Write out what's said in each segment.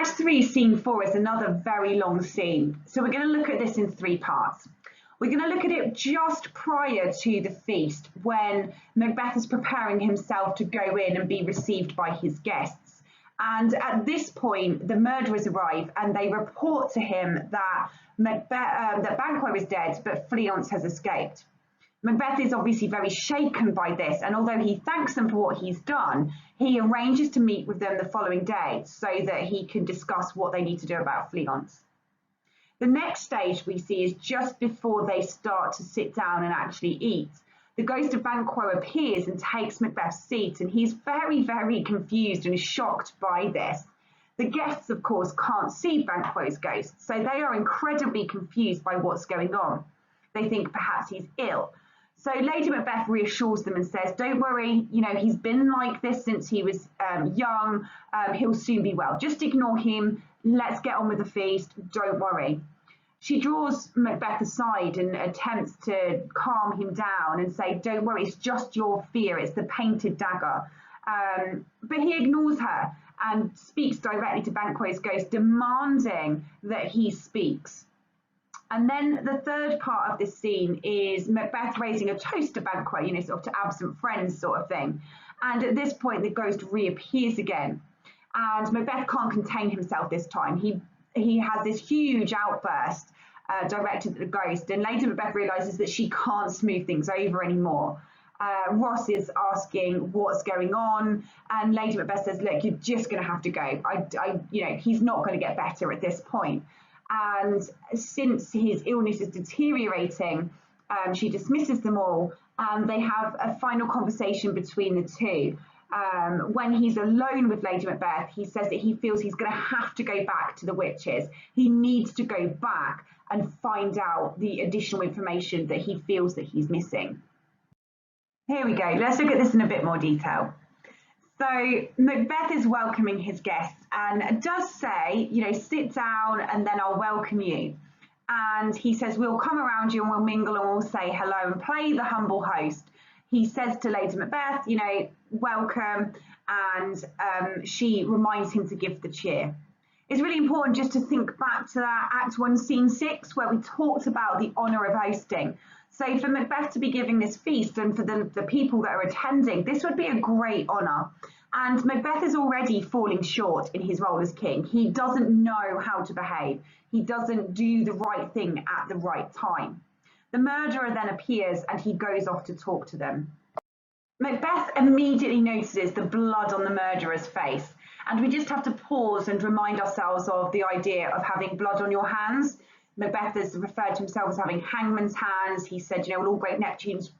Act 3, Scene 4 is another very long scene. So we're going to look at this in three parts. We're going to look at it just prior to the feast when Macbeth is preparing himself to go in and be received by his guests. And at this point, the murderers arrive and they report to him that Banquo is dead, but Fleance has escaped. Macbeth is obviously very shaken by this, and although he thanks them for what he's done, he arranges to meet with them the following day so that he can discuss what they need to do about Fleance. The next stage we see is just before they start to sit down and actually eat. The ghost of Banquo appears and takes Macbeth's seat, and he's very, very confused and shocked by this. The guests, of course, can't see Banquo's ghost, so they are incredibly confused by what's going on. They think perhaps he's ill. So Lady Macbeth reassures them and says, don't worry, he's been like this since he was young, he'll soon be well. Just ignore him, let's get on with the feast, don't worry. She draws Macbeth aside and attempts to calm him down and say, don't worry, it's just your fear, it's the painted dagger. But he ignores her and speaks directly to Banquo's ghost, demanding that he speaks. And then the third part of this scene is Macbeth raising a toast to Banquo, sort of to absent friends sort of thing. And at this point, the ghost reappears again. And Macbeth can't contain himself this time. He has this huge outburst directed at the ghost. And Lady Macbeth realises that she can't smooth things over anymore. Ross is asking what's going on. And Lady Macbeth says, look, you're just going to have to go. He's not going to get better at this point. And since his illness is deteriorating, she dismisses them all, and they have a final conversation between the two. When he's alone with Lady Macbeth, he says that he feels he's going to have to go back to the witches. He needs to go back and find out the additional information that he feels that he's missing. Here we go. Let's look at this in a bit more detail. So Macbeth is welcoming his guests and does say, sit down and then I'll welcome you. And he says, we'll come around you and we'll mingle and we'll say hello and play the humble host. He says to Lady Macbeth, welcome, and she reminds him to give the cheer. It's really important just to think back to that Act 1, Scene 6, where we talked about the honour of hosting. So for Macbeth to be giving this feast and for the people that are attending, this would be a great honour. And Macbeth is already falling short in his role as king. He doesn't know how to behave. He doesn't do the right thing at the right time. The murderer then appears and he goes off to talk to them. Macbeth immediately notices the blood on the murderer's face. And we just have to pause and remind ourselves of the idea of having blood on your hands. Macbeth has referred to himself as having hangman's hands. He said, all great Neptune's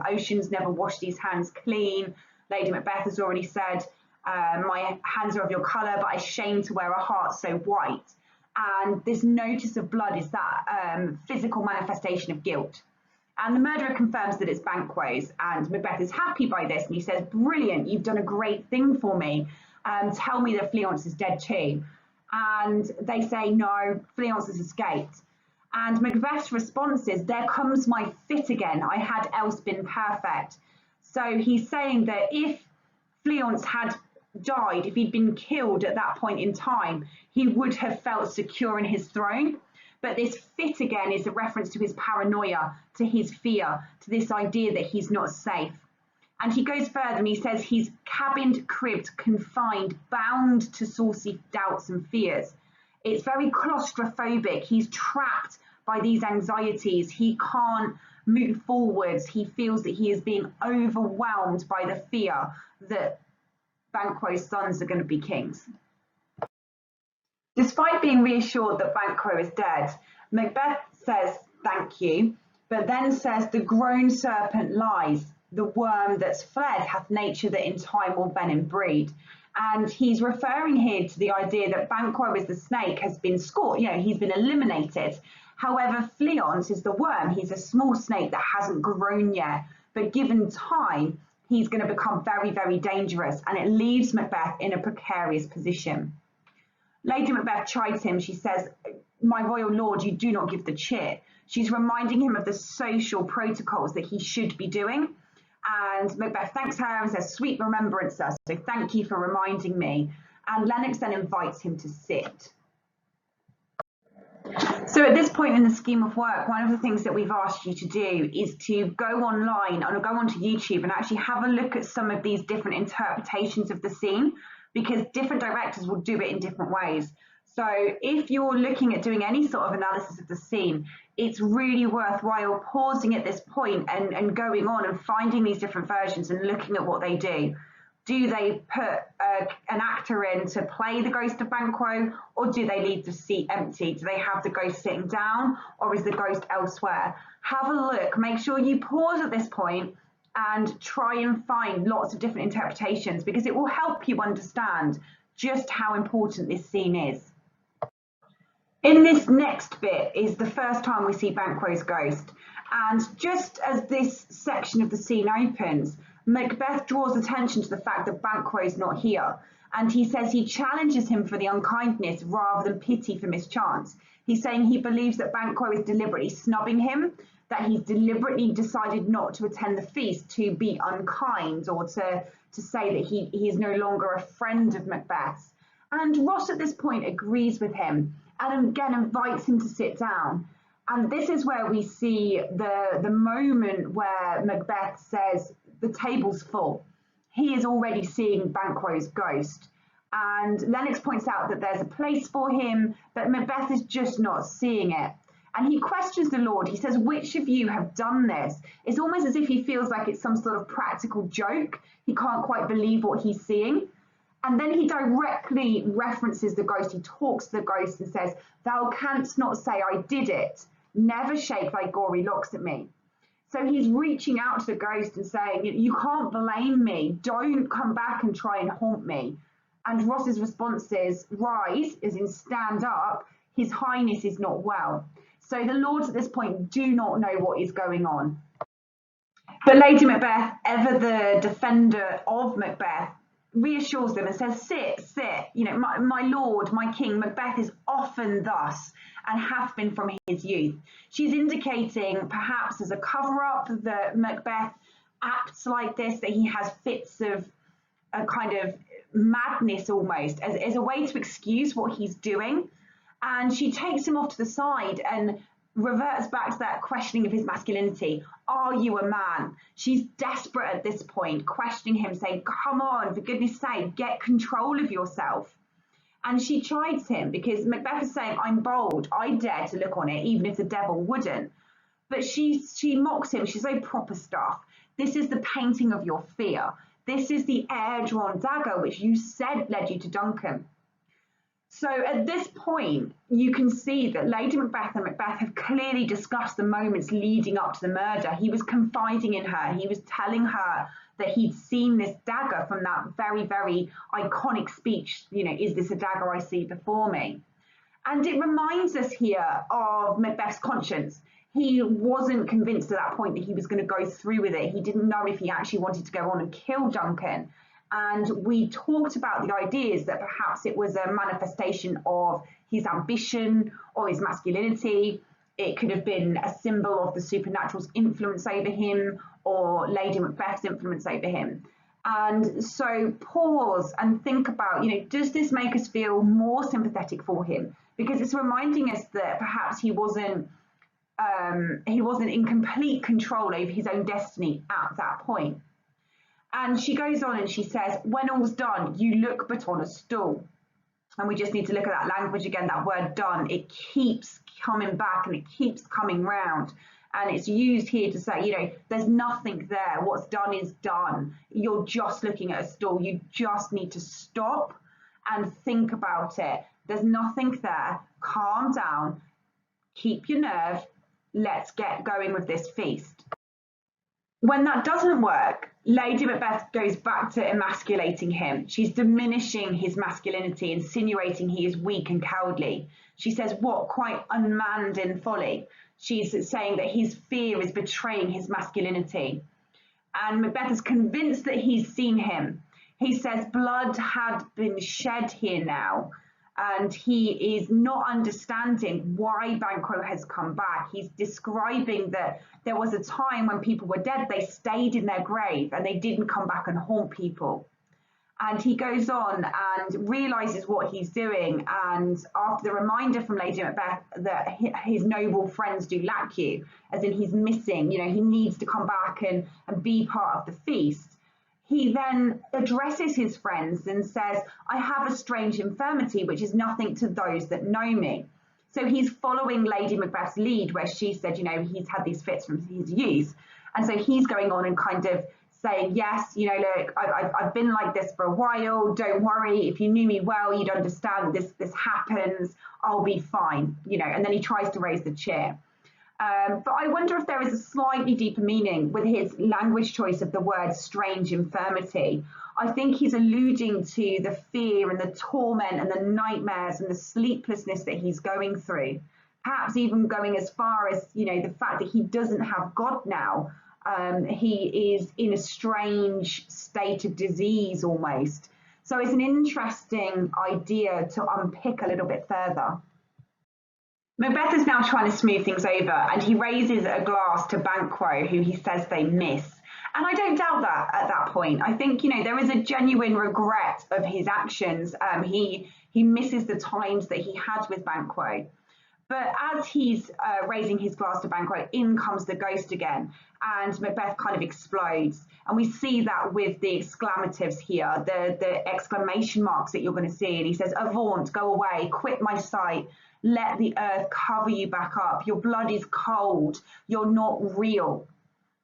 oceans never wash these hands clean. Lady Macbeth has already said, my hands are of your colour, but I shame to wear a heart so white. And this notice of blood is that physical manifestation of guilt. And the murderer confirms that it's Banquo's, and Macbeth is happy by this, and he says, brilliant, you've done a great thing for me. Tell me that Fleance is dead too. And they say, no, Fleance has escaped. And Macbeth's response is, there comes my fit again. I had else been perfect. So he's saying that if Fleance had died, if he'd been killed at that point in time, he would have felt secure in his throne. But this fit again is a reference to his paranoia, to his fear, to this idea that he's not safe. And he goes further and he says he's cabined, cribbed, confined, bound to saucy doubts and fears. It's very claustrophobic. He's trapped by these anxieties. He can't move forwards. He feels that he is being overwhelmed by the fear that Banquo's sons are going to be kings. Despite being reassured that Banquo is dead, Macbeth says thank you, but then says the grown serpent lies. The worm that's fled hath nature that in time will venom breed. And he's referring here to the idea that Banquo is the snake has been scorched, he's been eliminated. However, Fleance is the worm. He's a small snake that hasn't grown yet, but given time, he's going to become very, very dangerous, and it leaves Macbeth in a precarious position. Lady Macbeth chides him. She says, my royal lord, you do not give the cheer. She's reminding him of the social protocols that he should be doing. And Macbeth thanks her and says, sweet remembrancer, so thank you for reminding me. and Lennox then invites him to sit. So at this point in the scheme of work, one of the things that we've asked you to do is to go online or go onto YouTube and actually have a look at some of these different interpretations of the scene, because different directors will do it in different ways. So if you're looking at doing any sort of analysis of the scene, it's really worthwhile pausing at this point and going on and finding these different versions and looking at what they do. Do they put an actor in to play the ghost of Banquo, or do they leave the seat empty? Do they have the ghost sitting down, or is the ghost elsewhere? Have a look. Make sure you pause at this point and try and find lots of different interpretations, because it will help you understand just how important this scene is. In this next bit is the first time we see Banquo's ghost, and just as this section of the scene opens, Macbeth draws attention to the fact that Banquo is not here, and he says he challenges him for the unkindness rather than pity for mischance. He's saying he believes that Banquo is deliberately snubbing him, that he's deliberately decided not to attend the feast to be unkind, or to say that he is no longer a friend of Macbeth's. And Ross at this point agrees with him and again invites him to sit down. And this is where we see the moment where Macbeth says, the table's full. He is already seeing Banquo's ghost. And Lennox points out that there's a place for him, but Macbeth is just not seeing it. And he questions the Lord. He says, which of you have done this? It's almost as if he feels like it's some sort of practical joke. He can't quite believe what he's seeing. And then he directly references the ghost. He talks to the ghost and says, thou canst not say I did it. Never shake thy gory locks at me. So he's reaching out to the ghost and saying, you can't blame me. Don't come back and try and haunt me. And Ross's response is, rise, as in stand up. His Highness is not well. So the lords at this point do not know what is going on. But Lady Macbeth, ever the defender of Macbeth, reassures them and says, sit, sit. My lord, my king, Macbeth is often thus and hath been from his youth. She's indicating, perhaps as a cover-up, that Macbeth acts like this, that he has fits of a kind of madness almost, as a way to excuse what he's doing. And she takes him off to the side and reverts back to that questioning of his masculinity. Are you a man? She's desperate at this point, questioning him, saying, come on, for goodness sake, get control of yourself. And she chides him because Macbeth is saying, I'm bold, I dare to look on it, even if the devil wouldn't. But she mocks him. She's like, proper stuff. This is the painting of your fear. This is the air-drawn dagger which you said led you to Duncan. So at this point, you can see that Lady Macbeth and Macbeth have clearly discussed the moments leading up to the murder. He was confiding in her. He was telling her that he'd seen this dagger from that very, very iconic speech, is this a dagger I see before me? And it reminds us here of Macbeth's conscience. He wasn't convinced at that point that he was going to go through with it. He didn't know if he actually wanted to go on and kill Duncan. And we talked about the ideas that perhaps it was a manifestation of his ambition or his masculinity. It could have been a symbol of the supernatural's influence over him or Lady Macbeth's influence over him. And so pause and think about, does this make us feel more sympathetic for him? Because it's reminding us that perhaps he wasn't in complete control over his own destiny at that point. And she goes on and she says, when all's done, you look but on a stool. And we just need to look at that language again, that word done. It keeps coming back and it keeps coming round. And it's used here to say, there's nothing there. What's done is done. You're just looking at a stool. You just need to stop and think about it. There's nothing there. Calm down. Keep your nerve. Let's get going with this feast. When that doesn't work, Lady Macbeth goes back to emasculating him. She's diminishing his masculinity, insinuating he is weak and cowardly. She says, what, quite unmanned in folly? She's saying that his fear is betraying his masculinity. And Macbeth is convinced that he's seen him. He says blood had been shed here now, and he is not understanding why Banquo has come back. He's describing that there was a time when people were dead, they stayed in their grave and they didn't come back and haunt people. And he goes on and realizes what he's doing. And after the reminder from Lady Macbeth that his noble friends do lack you, as in he's missing, he needs to come back and be part of the feast, he then addresses his friends and says, I have a strange infirmity, which is nothing to those that know me. So he's following Lady Macbeth's lead, where she said, he's had these fits from his youth. And so he's going on and kind of saying, yes, look, I've been like this for a while. Don't worry. If you knew me well, you'd understand this happens. I'll be fine, and then he tries to raise the chair. But I wonder if there is a slightly deeper meaning with his language choice of the word strange infirmity. I think he's alluding to the fear and the torment and the nightmares and the sleeplessness that he's going through. Perhaps even going as far as, the fact that he doesn't have God now. He is in a strange state of disease almost. So it's an interesting idea to unpick a little bit further. Macbeth is now trying to smooth things over, and he raises a glass to Banquo, who he says they miss. And I don't doubt that at that point. I think, there is a genuine regret of his actions. He misses the times that he had with Banquo. But as he's raising his glass to Banquo, in comes the ghost again, and Macbeth kind of explodes. And we see that with the exclamatives here, the exclamation marks that you're going to see. And he says, "Avaunt, go away, quit my sight, let the earth cover you back up. Your blood is cold, you're not real."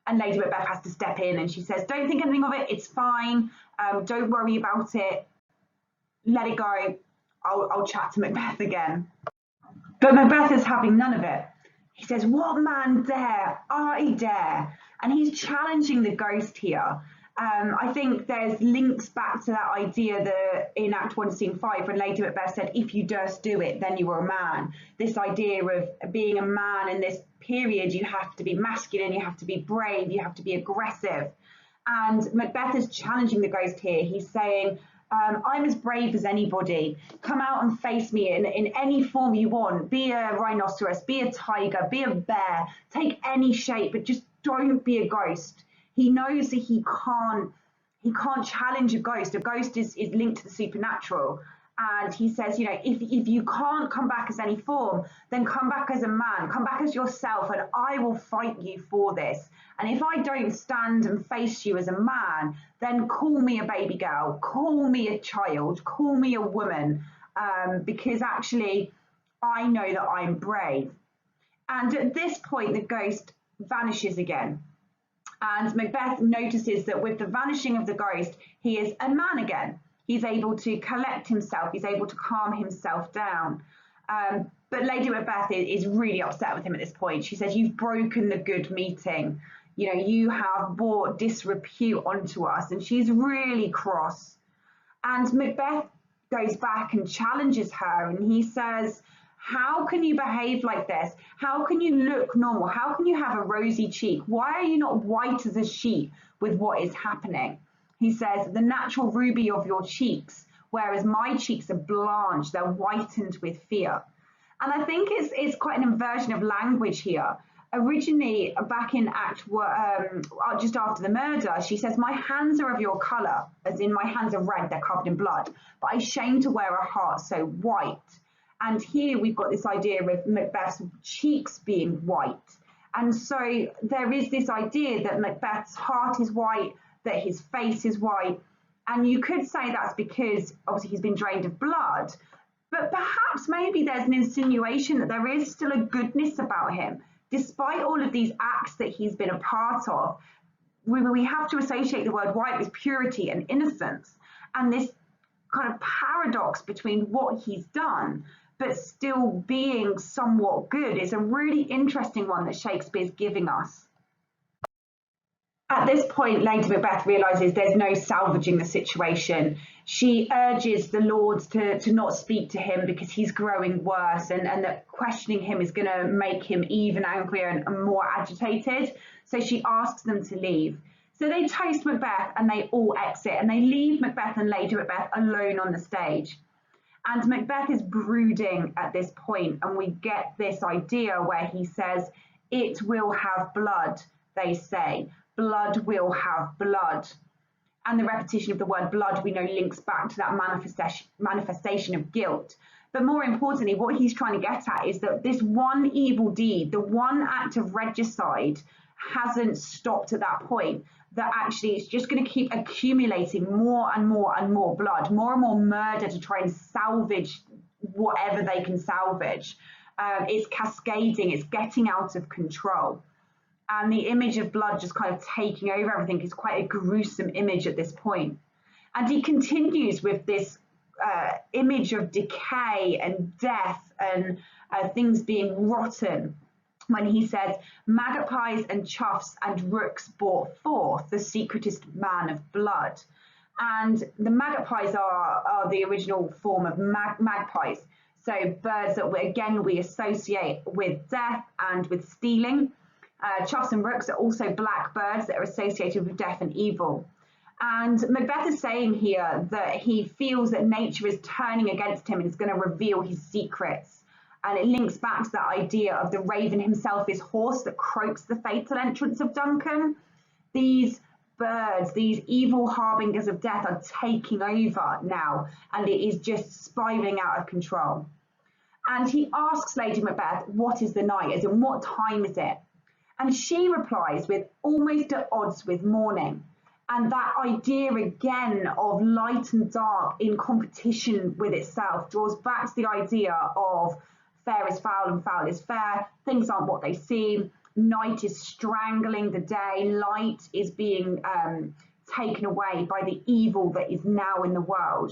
And Lady Macbeth has to step in, and she says, "Don't think anything of it, it's fine, don't worry about it, let it go, I'll chat to Macbeth again." But Macbeth is having none of it. He says, "What man dare? I dare." And he's challenging the ghost here. I think there's links back to that idea that in Act 1, Scene 5, when Lady Macbeth said, "If you durst do it, then you were a man." This idea of being a man in this period, you have to be masculine, you have to be brave, you have to be aggressive. And Macbeth is challenging the ghost here. He's saying, I'm as brave as anybody. Come out and face me in any form you want. Be a rhinoceros, be a tiger, be a bear, take any shape, but just don't be a ghost. He knows that he can't challenge a ghost. A ghost is linked to the supernatural. And he says, if you can't come back as any form, then come back as a man, come back as yourself, and I will fight you for this. And if I don't stand and face you as a man, then call me a baby girl, call me a child, call me a woman, because actually I know that I'm brave. And at this point, the ghost vanishes again. And Macbeth notices that with the vanishing of the ghost, he is a man again. He's able to collect himself. He's able to calm himself down. But Lady Macbeth is really upset with him at this point. She says, "You've broken the good meeting. You have brought disrepute onto us." And she's really cross. And Macbeth goes back and challenges her. And he says, "How can you behave like this? How can you look normal? How can you have a rosy cheek? Why are you not white as a sheet with what is happening?" He says, "The natural ruby of your cheeks, whereas my cheeks are blanched, they're whitened with fear." And I think it's quite an inversion of language here. Originally, back in just after the murder, she says, "My hands are of your colour," as in my hands are red, they're covered in blood, "but I shame to wear a heart so white." And here we've got this idea of Macbeth's cheeks being white. And so there is this idea that Macbeth's heart is white, that his face is white. And you could say that's because obviously he's been drained of blood, but perhaps maybe there's an insinuation that there is still a goodness about him. Despite all of these acts that he's been a part of, we have to associate the word white with purity and innocence. And this kind of paradox between what he's done, but still being somewhat good, is a really interesting one that Shakespeare's giving us. At this point, Lady Macbeth realises there's no salvaging the situation. She urges the lords to not speak to him because he's growing worse, and that questioning him is going to make him even angrier and more agitated. So she asks them to leave. So they toast Macbeth and they all exit, and they leave Macbeth and Lady Macbeth alone on the stage. And Macbeth is brooding at this point, and we get this idea where he says, "It will have blood," they say. "Blood will have blood." And the repetition of the word blood, we know, links back to that manifestation of guilt. But more importantly, what he's trying to get at is that this one evil deed, the one act of regicide, hasn't stopped at that point. That actually it's just going to keep accumulating more and more and more blood, more and more murder to try and salvage whatever they can salvage. It's cascading, it's getting out of control. And the image of blood just kind of taking over everything is quite a gruesome image at this point. And he continues with this image of decay and death and things being rotten when he says, magpies and choughs and rooks brought forth the secretest man of blood. And the magpies are the original form of magpies. So birds that we associate with death and with stealing. Choughs and rooks are also black birds that are associated with death and evil. And Macbeth is saying here that he feels that nature is turning against him and is going to reveal his secrets. And it links back to that idea of the raven himself, his horse that croaks the fatal entrance of Duncan. These birds, these evil harbingers of death, are taking over now, and it is just spiraling out of control. And he asks Lady Macbeth, what is the night, as in what time is it? And she replies with almost at odds with morning. And that idea again of light and dark in competition with itself draws back to the idea of fair is foul and foul is fair. Things aren't what they seem. Night is strangling the day. Light is being taken away by the evil that is now in the world.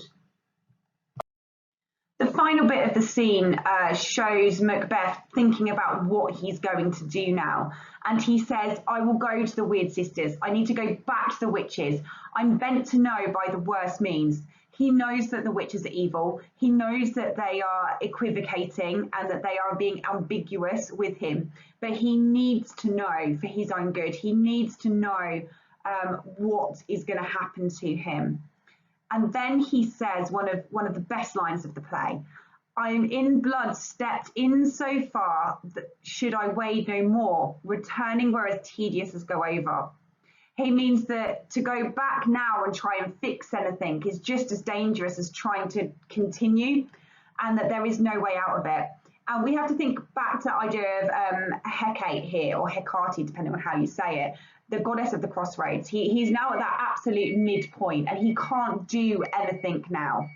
The final bit of the scene shows Macbeth thinking about what he's going to do now. And he says, I will go to the Weird Sisters. I need to go back to the witches. I'm bent to know by the worst means. He knows that the witches are evil. He knows that they are equivocating and that they are being ambiguous with him. But he needs to know for his own good. He needs to know what is going to happen to him. And then he says one of the best lines of the play, I am in blood stepped in so far that should I wade no more, returning were as tedious as go over. He means that to go back now and try and fix anything is just as dangerous as trying to continue, and that there is no way out of it. And we have to think back to the idea of Hecate here, or Hecate, depending on how you say it, the goddess of the crossroads. He's now at that absolute midpoint and he can't do anything now.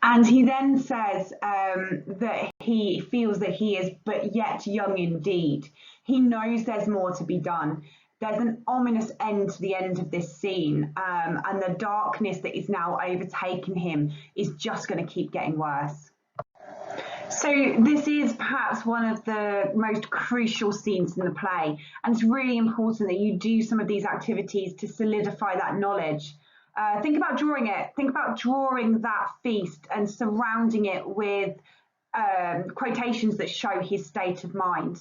And he then says that he feels that he is but yet young indeed. He knows there's more to be done. There's an ominous end to the end of this scene, and the darkness that is now overtaken him is just going to keep getting worse. So this is perhaps one of the most crucial scenes in the play, and it's really important that you do some of these activities to solidify that knowledge. Think about drawing it. Think about drawing that feast and surrounding it with quotations that show his state of mind.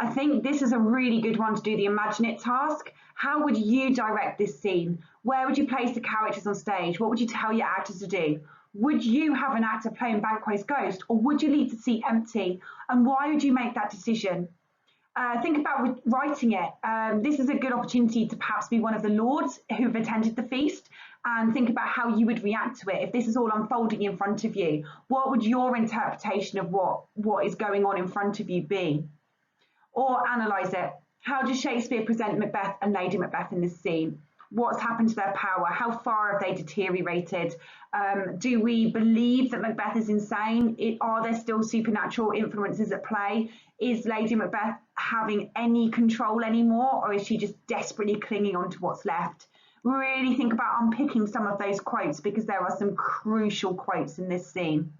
I think this is a really good one to do the Imagine It task. How would you direct this scene? Where would you place the characters on stage? What would you tell your actors to do? Would you have an actor playing Banquo's ghost, or would you leave the seat empty? And why would you make that decision? Think about writing it. This is a good opportunity to perhaps be one of the lords who've attended the feast, and think about how you would react to it if this is all unfolding in front of you. What would your interpretation of what is going on in front of you be? Or analyse it. How does Shakespeare present Macbeth and Lady Macbeth in this scene? What's happened to their power? How far have they deteriorated? Do we believe that Macbeth is insane? Are there still supernatural influences at play? Is Lady Macbeth having any control anymore, or is she just desperately clinging on to what's left? Really think about unpicking some of those quotes, because there are some crucial quotes in this scene.